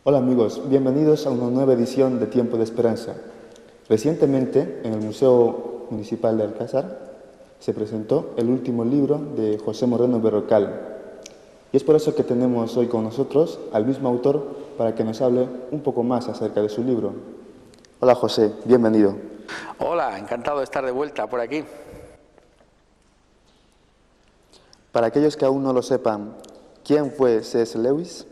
Hola amigos, bienvenidos a una nueva edición de Tiempo de Esperanza. Recientemente, en el Museo Municipal de Alcázar, se presentó el último libro de José Moreno Berrocal. Y es por eso que tenemos hoy con nosotros al mismo autor para que nos hable un poco más acerca de su libro. Hola José, bienvenido. Hola, encantado de estar de vuelta por aquí. Para aquellos que aún no lo sepan, ¿quién fue C.S. Lewis?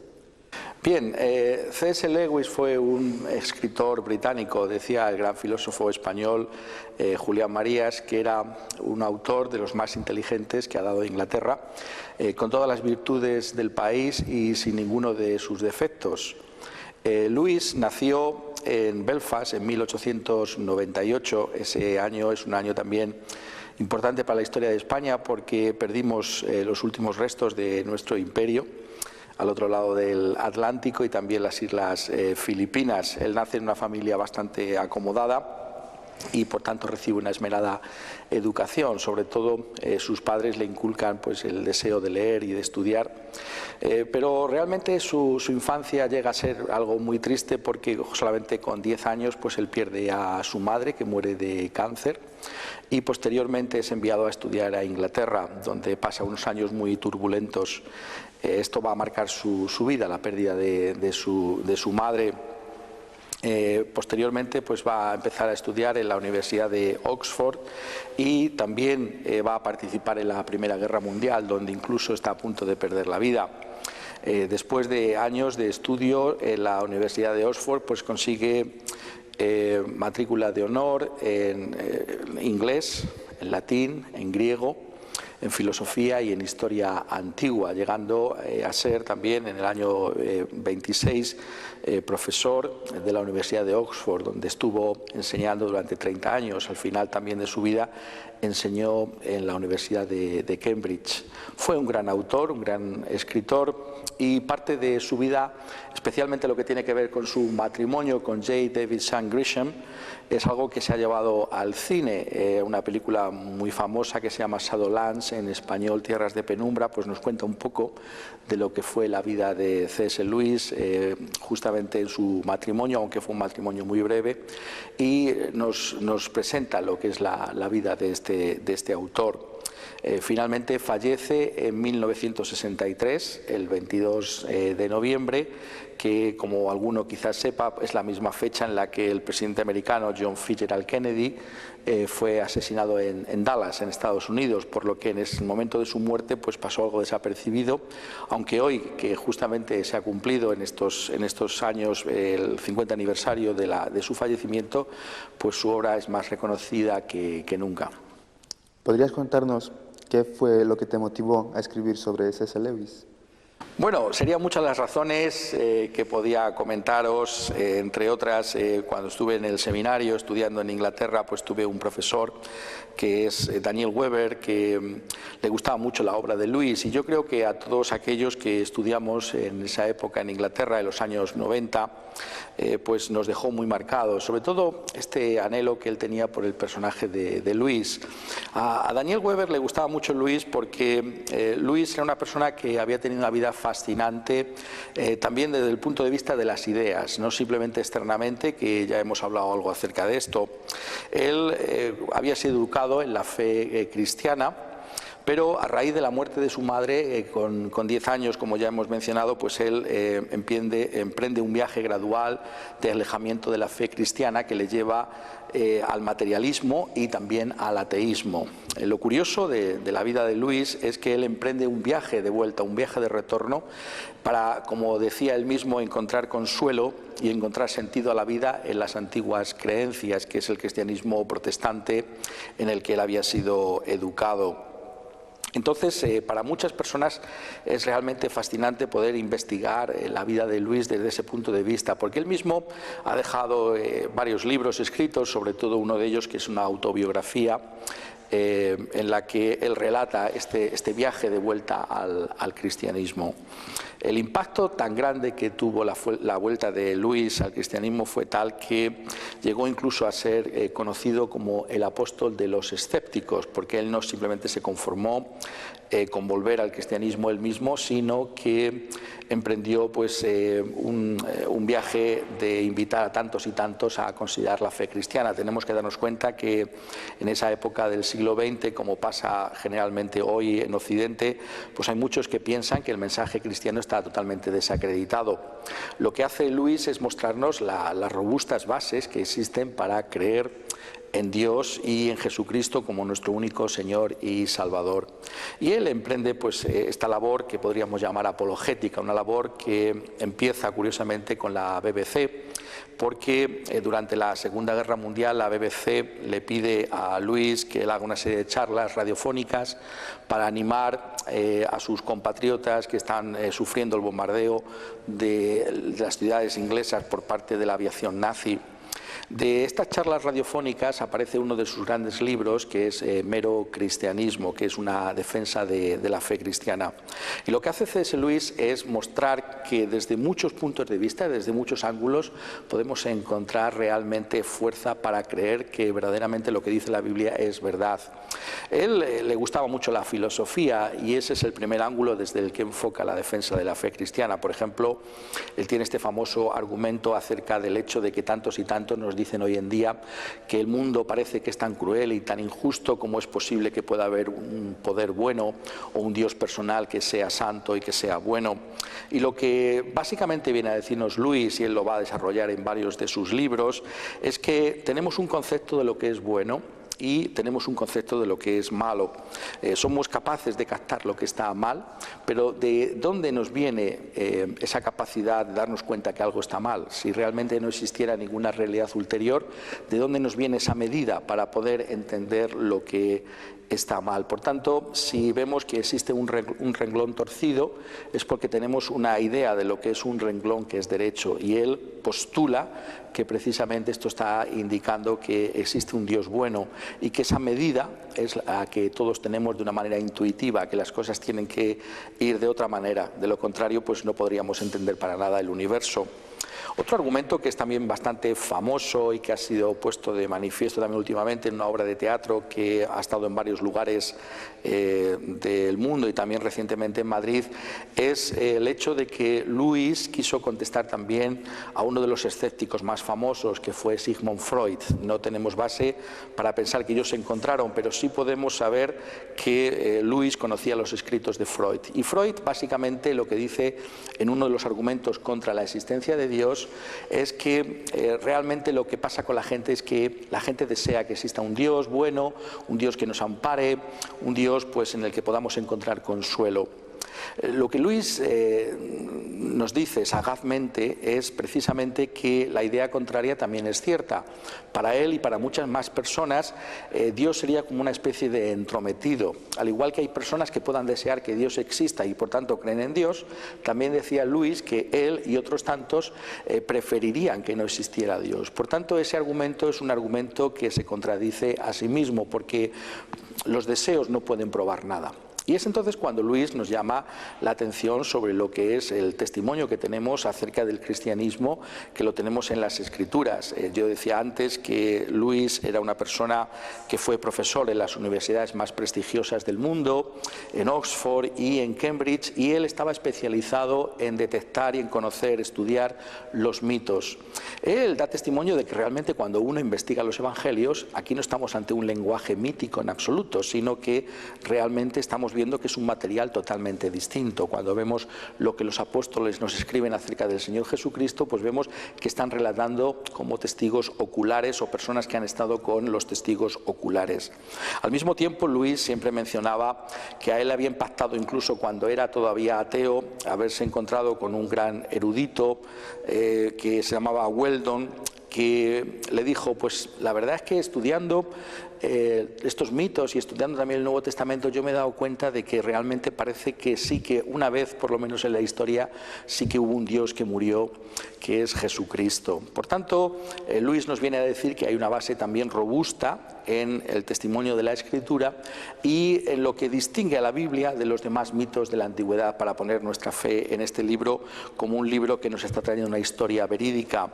Bien, C.S. Lewis fue un escritor británico, decía el gran filósofo español Julián Marías, que era un autor de los más inteligentes que ha dado Inglaterra, con todas las virtudes del país y sin ninguno de sus defectos. Lewis nació en Belfast en 1898, ese año es un año también importante para la historia de España porque perdimos los últimos restos de nuestro imperio al otro lado del Atlántico y también las islas Filipinas. Él nace en una familia bastante acomodada y por tanto recibe una esmerada educación. Sobre todo sus padres le inculcan pues, el deseo de leer y de estudiar, pero realmente su infancia llega a ser algo muy triste porque solamente con 10 años pues, él pierde a su madre, que muere de cáncer, y posteriormente es enviado a estudiar a Inglaterra, donde pasa unos años muy turbulentos. Esto va a marcar su vida, la pérdida de su madre. Posteriormente pues va a empezar a estudiar en la Universidad de Oxford y también va a participar en la Primera Guerra Mundial, donde incluso está a punto de perder la vida. Después de años de estudio en la Universidad de Oxford pues consigue matrícula de honor en inglés, en latín, en griego, en filosofía y en historia antigua, llegando a ser también en el año 26 profesor de la Universidad de Oxford, donde estuvo enseñando durante 30 años. Al final también de su vida enseñó en la Universidad de Cambridge. Fue un gran autor, un gran escritor, y parte de su vida, especialmente lo que tiene que ver con su matrimonio con J. Davidson Grisham, es algo que se ha llevado al cine. Una película muy famosa que se llama Shadowlands, en español Tierras de Penumbra, pues nos cuenta un poco de lo que fue la vida de C.S. Lewis justamente en su matrimonio, aunque fue un matrimonio muy breve, y nos presenta lo que es la vida de este autor. Finalmente fallece en 1963, el 22 de noviembre, que como alguno quizás sepa es la misma fecha en la que el presidente americano John Fitzgerald Kennedy fue asesinado en Dallas, en Estados Unidos, por lo que en el momento de su muerte pues pasó algo desapercibido, aunque hoy, que justamente se ha cumplido en estos años el 50 aniversario de su fallecimiento, pues su obra es más reconocida que nunca. ¿Podrías contarnos qué fue lo que te motivó a escribir sobre C.S. Lewis? Bueno, serían muchas las razones que podía comentaros, entre otras, cuando estuve en el seminario estudiando en Inglaterra, pues tuve un profesor que es Daniel Weber, que le gustaba mucho la obra de Lewis, y yo creo que a todos aquellos que estudiamos en esa época en Inglaterra, en los años 90, pues nos dejó muy marcados, sobre todo este anhelo que él tenía por el personaje de Lewis. A Daniel Weber le gustaba mucho Lewis porque Lewis era una persona que había tenido una vida fascinante, también desde el punto de vista de las ideas, no simplemente externamente, que ya hemos hablado algo acerca de esto. Él había sido educado en la fe cristiana, pero a raíz de la muerte de su madre, con 10 años, como ya hemos mencionado, pues él emprende un viaje gradual de alejamiento de la fe cristiana que le lleva al materialismo y también al ateísmo. Lo curioso de la vida de Lewis es que él emprende un viaje de vuelta, un viaje de retorno, para, como decía él mismo, encontrar consuelo y encontrar sentido a la vida en las antiguas creencias, que es el cristianismo protestante en el que él había sido educado. Entonces, para muchas personas es realmente fascinante poder investigar la vida de Lewis desde ese punto de vista, porque él mismo ha dejado varios libros escritos, sobre todo uno de ellos que es una autobiografía en la que él relata este viaje de vuelta al cristianismo. El impacto tan grande que tuvo la vuelta de Luis al cristianismo fue tal que llegó incluso a ser conocido como el apóstol de los escépticos, porque él no simplemente se conformó con volver al cristianismo él mismo, sino que emprendió pues, un viaje de invitar a tantos y tantos a considerar la fe cristiana. Tenemos que darnos cuenta que en esa época del siglo XX, como pasa generalmente hoy en Occidente, pues hay muchos que piensan que el mensaje cristiano está totalmente desacreditado. Lo que hace Luis es mostrarnos las robustas bases que existen para creer en Dios y en Jesucristo como nuestro único Señor y Salvador. Y él emprende pues, esta labor que podríamos llamar apologética, una labor que empieza curiosamente con la BBC, porque durante la Segunda Guerra Mundial la BBC le pide a Luis que él haga una serie de charlas radiofónicas para animar a sus compatriotas que están sufriendo el bombardeo de las ciudades inglesas por parte de la aviación nazi. De estas charlas radiofónicas aparece uno de sus grandes libros, que es Mero Cristianismo, que es una defensa de la fe cristiana. Y lo que hace C.S. Lewis es mostrar que desde muchos puntos de vista, desde muchos ángulos, podemos encontrar realmente fuerza para creer que verdaderamente lo que dice la Biblia es verdad. Él le gustaba mucho la filosofía y ese es el primer ángulo desde el que enfoca la defensa de la fe cristiana. Por ejemplo, él tiene este famoso argumento acerca del hecho de que tantos y tantos nos dicen hoy en día que el mundo parece que es tan cruel y tan injusto, como es posible que pueda haber un poder bueno o un Dios personal que sea santo y que sea bueno. Y lo que básicamente viene a decirnos Luis, y él lo va a desarrollar en varios de sus libros, es que tenemos un concepto de lo que es bueno y tenemos un concepto de lo que es malo. Somos capaces de captar lo que está mal, pero ¿de dónde nos viene esa capacidad de darnos cuenta que algo está mal? Si realmente no existiera ninguna realidad ulterior, ¿de dónde nos viene esa medida para poder entender lo que está mal? Por tanto, si vemos que existe un renglón torcido, es porque tenemos una idea de lo que es un renglón que es derecho, y él postula que precisamente esto está indicando que existe un Dios bueno y que esa medida es la que todos tenemos de una manera intuitiva, que las cosas tienen que ir de otra manera. De lo contrario, pues no podríamos entender para nada el universo. Otro argumento que es también bastante famoso y que ha sido puesto de manifiesto también últimamente en una obra de teatro que ha estado en varios lugares del mundo y también recientemente en Madrid, es el hecho de que Luis quiso contestar también a uno de los escépticos más famosos, que fue Sigmund Freud. No tenemos base para pensar que ellos se encontraron, pero sí podemos saber que Luis conocía los escritos de Freud. Y Freud básicamente lo que dice en uno de los argumentos contra la existencia de Dios es que realmente lo que pasa con la gente es que la gente desea que exista un Dios bueno, un Dios que nos ampare, un Dios pues, en el que podamos encontrar consuelo. Lo que Luis nos dice sagazmente es precisamente que la idea contraria también es cierta. Para él y para muchas más personas, Dios sería como una especie de entrometido. Al igual que hay personas que puedan desear que Dios exista y por tanto creen en Dios, también decía Luis que él y otros tantos preferirían que no existiera Dios. Por tanto, ese argumento es un argumento que se contradice a sí mismo, porque los deseos no pueden probar nada. Y es entonces cuando Luis nos llama la atención sobre lo que es el testimonio que tenemos acerca del cristianismo, que lo tenemos en las Escrituras. Yo decía antes que Luis era una persona que fue profesor en las universidades más prestigiosas del mundo, en Oxford y en Cambridge, y él estaba especializado en detectar y en conocer, estudiar los mitos. Él da testimonio de que realmente cuando uno investiga los evangelios, aquí no estamos ante un lenguaje mítico en absoluto, sino que realmente estamos viendo que es un material totalmente distinto. Cuando vemos lo que los apóstoles nos escriben acerca del Señor Jesucristo, pues vemos que están relatando como testigos oculares o personas que han estado con los testigos oculares. Al mismo tiempo, Luis siempre mencionaba que a él le había impactado, incluso cuando era todavía ateo, haberse encontrado con un gran erudito que se llamaba Weldon, que le dijo, pues la verdad es que estudiando estos mitos y estudiando también el Nuevo Testamento, yo me he dado cuenta de que realmente parece que sí que una vez, por lo menos en la historia, sí que hubo un Dios que murió, que es Jesucristo. Por tanto, Luis nos viene a decir que hay una base también robusta en el testimonio de la Escritura y en lo que distingue a la Biblia de los demás mitos de la antigüedad, para poner nuestra fe en este libro como un libro que nos está trayendo una historia verídica.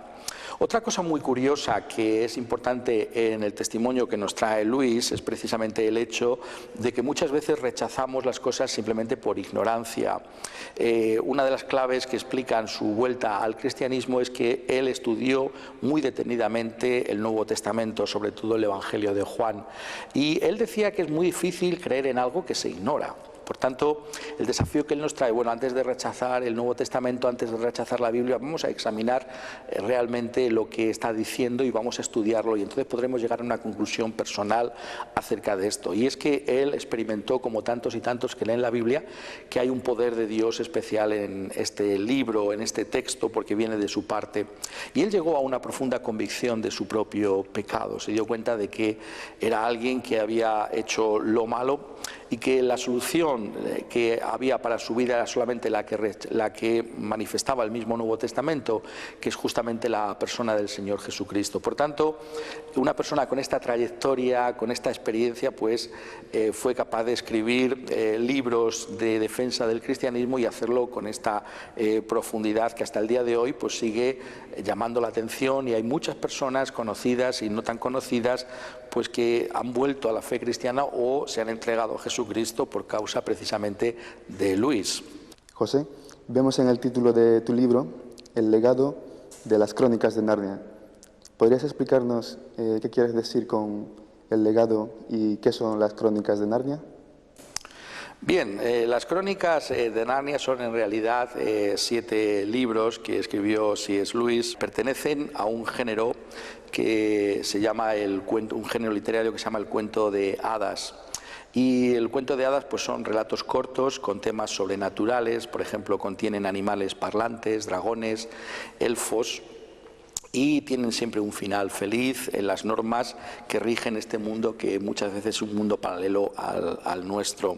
Otra cosa muy curiosa que es importante en el testimonio que nos trae Luis es precisamente el hecho de que muchas veces rechazamos las cosas simplemente por ignorancia. Una de las claves que explican su vuelta al cristianismo es que él estudió muy detenidamente el Nuevo Testamento, sobre todo el Evangelio de Juan, y él decía que es muy difícil creer en algo que se ignora. Por tanto, el desafío que él nos trae, bueno, antes de rechazar el Nuevo Testamento, antes de rechazar la Biblia, vamos a examinar realmente lo que está diciendo y vamos a estudiarlo, y entonces podremos llegar a una conclusión personal acerca de esto. Y es que él experimentó, como tantos y tantos que leen la Biblia, que hay un poder de Dios especial en este libro, en este texto, porque viene de su parte. Y él llegó a una profunda convicción de su propio pecado. Se dio cuenta de que era alguien que había hecho lo malo y que la solución que había para su vida era solamente la que manifestaba el mismo Nuevo Testamento, que es justamente la persona del Señor Jesucristo. Por tanto, una persona con esta trayectoria, con esta experiencia, pues fue capaz de escribir libros de defensa del cristianismo y hacerlo con esta profundidad que hasta el día de hoy pues sigue llamando la atención, y hay muchas personas conocidas y no tan conocidas pues que han vuelto a la fe cristiana o se han entregado a Jesucristo por causa precisamente de Luis. José, vemos en el título de tu libro el legado de las Crónicas de Narnia. ¿Podrías explicarnos qué quieres decir con el legado y qué son las Crónicas de Narnia? Bien, las Crónicas de Narnia son en realidad 7 libros que escribió C.S. Lewis. Pertenecen a un género que se llama un género literario que se llama el cuento de hadas. Y el cuento de hadas pues son relatos cortos con temas sobrenaturales. Por ejemplo, contienen animales parlantes, dragones, elfos, y tienen siempre un final feliz en las normas que rigen este mundo, que muchas veces es un mundo paralelo al nuestro.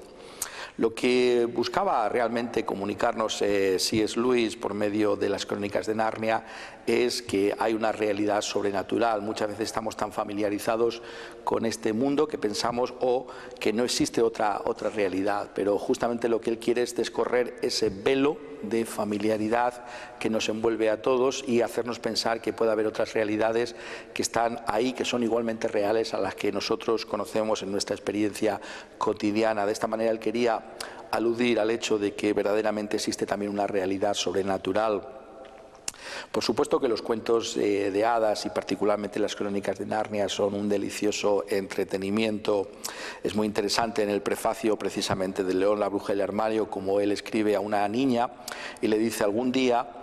Lo que buscaba realmente comunicarnos C.S. Lewis por medio de las Crónicas de Narnia es que hay una realidad sobrenatural. Muchas veces estamos tan familiarizados con este mundo que pensamos que no existe otra realidad, pero justamente lo que él quiere es descorrer ese velo de familiaridad que nos envuelve a todos y hacernos pensar que puede haber otras realidades que están ahí, que son igualmente reales a las que nosotros conocemos en nuestra experiencia cotidiana. De esta manera él quería aludir al hecho de que verdaderamente existe también una realidad sobrenatural. Por supuesto que los cuentos de hadas y particularmente las Crónicas de Narnia son un delicioso entretenimiento. Es muy interesante en el prefacio precisamente de León, la bruja y el armario, como él escribe a una niña y le dice: algún día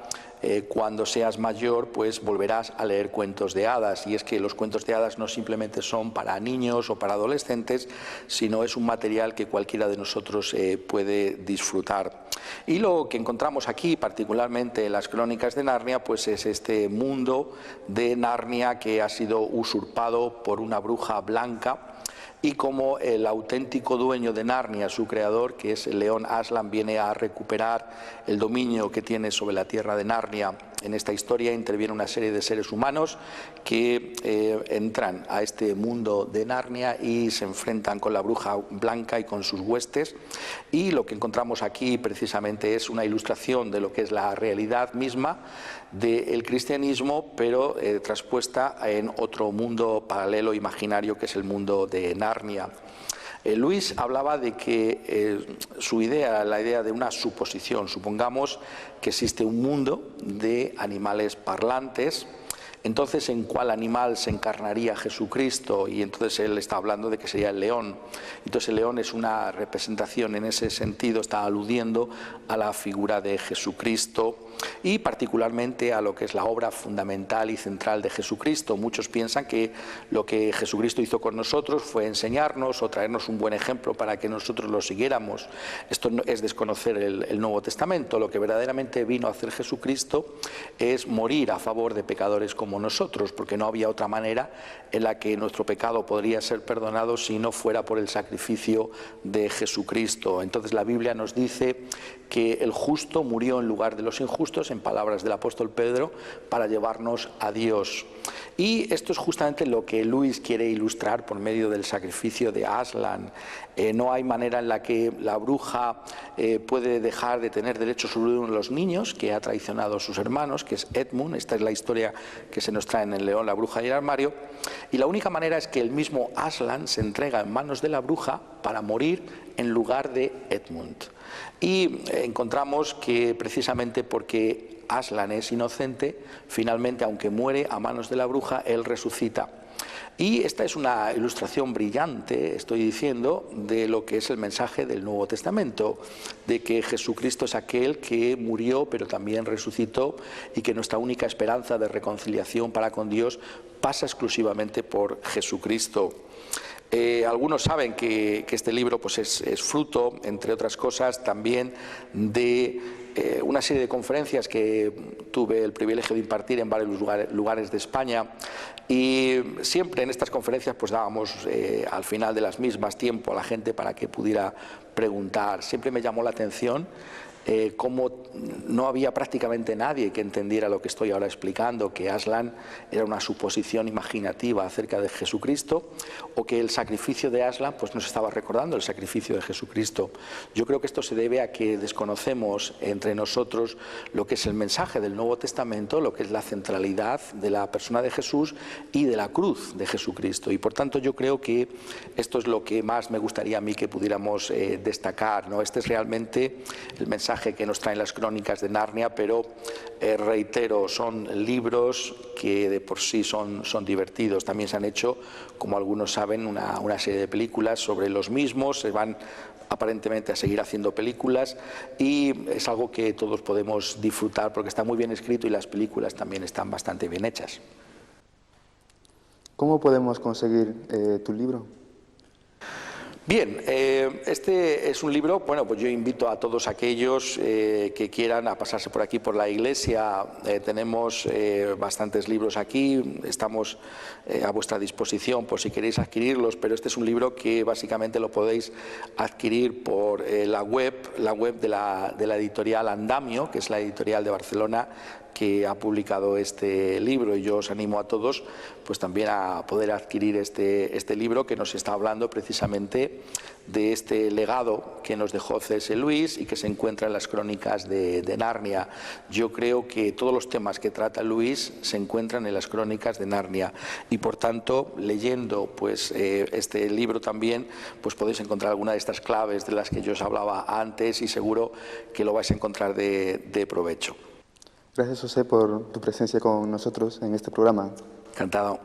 cuando seas mayor pues volverás a leer cuentos de hadas. Y es que los cuentos de hadas no simplemente son para niños o para adolescentes, sino es un material que cualquiera de nosotros puede disfrutar. Y lo que encontramos aquí, particularmente en las Crónicas de Narnia, pues es este mundo de Narnia que ha sido usurpado por una bruja blanca, y como el auténtico dueño de Narnia, su creador, que es el león Aslan, viene a recuperar el dominio que tiene sobre la tierra de Narnia. En esta historia interviene una serie de seres humanos que entran a este mundo de Narnia y se enfrentan con la bruja blanca y con sus huestes, y lo que encontramos aquí precisamente es una ilustración de lo que es la realidad misma del cristianismo, pero traspuesta en otro mundo paralelo imaginario, que es el mundo de Narnia. Luis hablaba de que su idea, la idea de una suposición, supongamos que existe un mundo de animales parlantes. Entonces, ¿en cuál animal se encarnaría Jesucristo? Y entonces él está hablando de que sería el león. Entonces el león es una representación en ese sentido, está aludiendo a la figura de Jesucristo y particularmente a lo que es la obra fundamental y central de Jesucristo. Muchos piensan que lo que Jesucristo hizo con nosotros fue enseñarnos o traernos un buen ejemplo para que nosotros lo siguiéramos. Esto es desconocer el Nuevo Testamento. Lo que verdaderamente vino a hacer Jesucristo es morir a favor de pecadores como como nosotros, porque no había otra manera en la que nuestro pecado podría ser perdonado si no fuera por el sacrificio de Jesucristo. Entonces la Biblia nos dice que el justo murió en lugar de los injustos, en palabras del apóstol Pedro, para llevarnos a Dios. Y esto es justamente lo que Lewis quiere ilustrar por medio del sacrificio de Aslan. No hay manera en la que la bruja puede dejar de tener derecho sobre uno de los niños que ha traicionado a sus hermanos, que es Edmund. Esta es la historia que se nos trae en El león, la bruja y el armario. Y la única manera es que el mismo Aslan se entrega en manos de la bruja para morir en lugar de Edmund. Y encontramos que precisamente porque Aslan es inocente, finalmente, aunque muere a manos de la bruja, él resucita. Y esta es una ilustración brillante, estoy diciendo, de lo que es el mensaje del Nuevo Testamento, de que Jesucristo es aquel que murió pero también resucitó y que nuestra única esperanza de reconciliación para con Dios pasa exclusivamente por Jesucristo. Algunos saben que este libro pues es fruto, entre otras cosas, también de una serie de conferencias que tuve el privilegio de impartir en varios lugares de España, y siempre en estas conferencias pues dábamos al final de las mismas tiempo a la gente para que pudiera preguntar. Siempre me llamó la atención cómo no había prácticamente nadie que entendiera lo que estoy ahora explicando, que Aslan era una suposición imaginativa acerca de Jesucristo, o que el sacrificio de Aslan pues nos estaba recordando el sacrificio de Jesucristo. Yo creo que esto se debe a que desconocemos entre nosotros lo que es el mensaje del Nuevo Testamento, lo que es la centralidad de la persona de Jesús y de la cruz de Jesucristo. Y por tanto yo creo que esto es lo que más me gustaría a mí que pudiéramos destacar, ¿no? Este es realmente el mensaje que nos traen las crónicas de Narnia, pero reitero, son libros que de por sí son divertidos. También se han hecho, como algunos saben, una serie de películas sobre los mismos, se van aparentemente a seguir haciendo películas, y es algo que todos podemos disfrutar porque está muy bien escrito y las películas también están bastante bien hechas. ¿Cómo podemos conseguir tu libro? Bien, este es un libro, bueno, pues yo invito a todos aquellos que quieran a pasarse por aquí por la iglesia. Tenemos bastantes libros aquí, estamos a vuestra disposición por si queréis adquirirlos, pero este es un libro que básicamente lo podéis adquirir por la web de la editorial Andamio, que es la editorial de Barcelona que ha publicado este libro, y yo os animo a todos pues también a poder adquirir este libro que nos está hablando precisamente de este legado que nos dejó C.S. Lewis y que se encuentra en las crónicas de Narnia. Yo creo que todos los temas que trata Lewis se encuentran en las crónicas de Narnia, y por tanto leyendo pues este libro también pues podéis encontrar alguna de estas claves de las que yo os hablaba antes, y seguro que lo vais a encontrar de provecho. Gracias, José, por tu presencia con nosotros en este programa. Encantado.